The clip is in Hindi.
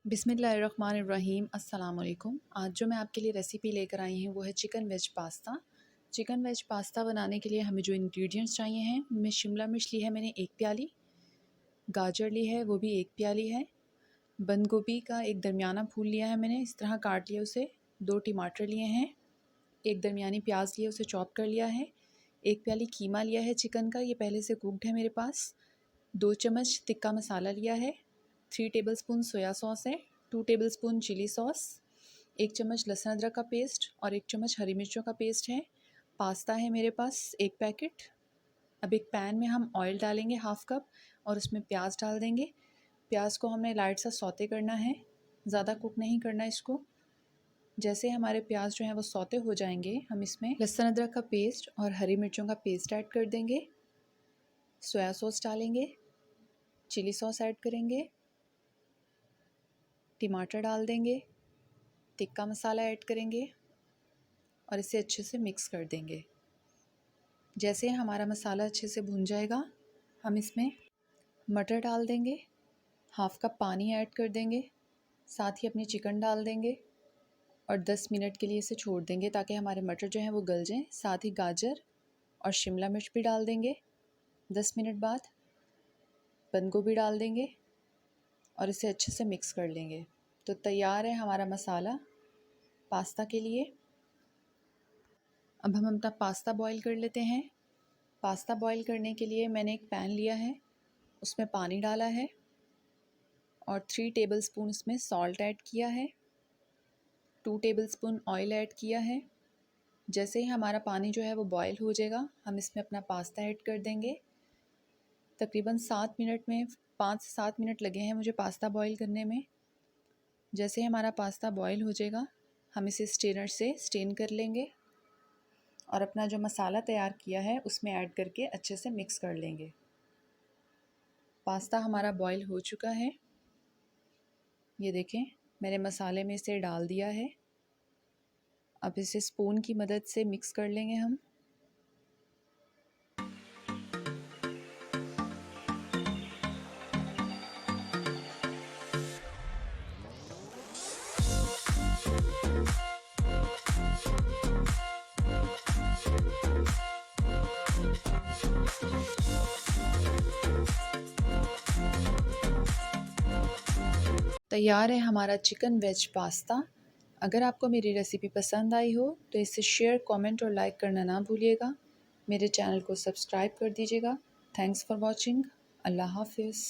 बिस्मिल्लाहिर्रहमानिर्रहीम अस्सलाम वालेकुम। आज जो मैं आपके लिए रेसिपी लेकर आई हूँ वो है chicken veg pasta. Chicken veg pasta बनाने के लिए हमें जो इंग्रेडिएंट्स चाहिए हैं उनमें शिमला मिर्च ली है मैंने 1 प्याली, गाजर ली है वो भी 1 प्याली है, बंद गोभी का एक दरमियाना फूल लिया है मैंने इस तरह काट लिया उसे, 2 टमाटर लिए हैं, एक दरमियानी प्याज लिया उसे चॉप कर लिया है, 1 प्याली कीमा लिया है चिकन का, ये पहले से कुक्ड है मेरे पास, 2 चम्मच तिक्का मसाला लिया है, 3 टेबलस्पून सोया सॉस है, 2 टेबलस्पून चिली सॉस, 1 चम्मच लहसुन अदरक का पेस्ट और 1 चम्मच हरी मिर्चों का पेस्ट है। पास्ता है मेरे पास 1 पैकेट। अब एक पैन में हम ऑयल डालेंगे हाफ़ कप और उसमें प्याज डाल देंगे। प्याज को हमें लाइट सा सौते करना है, ज़्यादा कुक नहीं करना इसको। जैसे हमारे प्याज जो हैं वो सौते हो जाएंगे, हम इसमें लहसुन अदरक का पेस्ट और हरी मिर्चों का पेस्ट ऐड कर देंगे, सोया सॉस डालेंगे, चिली सॉस ऐड करेंगे, टमाटर डाल देंगे, तिक्का मसाला ऐड करेंगे और इसे अच्छे से मिक्स कर देंगे। जैसे हमारा मसाला अच्छे से भुन जाएगा हम इसमें मटर डाल देंगे, हाफ़ कप पानी ऐड कर देंगे, साथ ही अपनी चिकन डाल देंगे और 10 मिनट के लिए इसे छोड़ देंगे ताकि हमारे मटर जो हैं वो गल जाएं। साथ ही गाजर और शिमला मिर्च भी डाल देंगे। 10 मिनट बाद बंद गोभी डाल देंगे और इसे अच्छे से मिक्स कर लेंगे। तो तैयार है हमारा मसाला पास्ता के लिए। अब हम अपना पास्ता बॉईल कर लेते हैं। पास्ता बॉईल करने के लिए मैंने एक पैन लिया है, उसमें पानी डाला है और 3 टेबलस्पून इसमें सॉल्ट ऐड किया है, 2 टेबलस्पून ऑयल ऐड किया है। जैसे ही हमारा पानी जो है वो बॉईल हो जाएगा हम इसमें अपना पास्ता ऐड कर देंगे। तकरीबन 7 मिनट में 5 से 7 मिनट लगे हैं मुझे पास्ता बॉईल करने में। जैसे हमारा पास्ता बॉईल हो जाएगा हम इसे स्ट्रेनर से स्ट्रेन कर लेंगे और अपना जो मसाला तैयार किया है उसमें ऐड करके अच्छे से मिक्स कर लेंगे। पास्ता हमारा बॉईल हो चुका है, ये देखें मैंने मसाले में इसे डाल दिया है। अब इसे स्पून की मदद से मिक्स कर लेंगे हम। तैयार है हमारा चिकन वेज पास्ता। अगर आपको मेरी रेसिपी पसंद आई हो तो इसे शेयर, कमेंट और लाइक करना ना भूलिएगा। मेरे चैनल को सब्सक्राइब कर दीजिएगा। Thanks for watching. अल्लाह हाफिज़।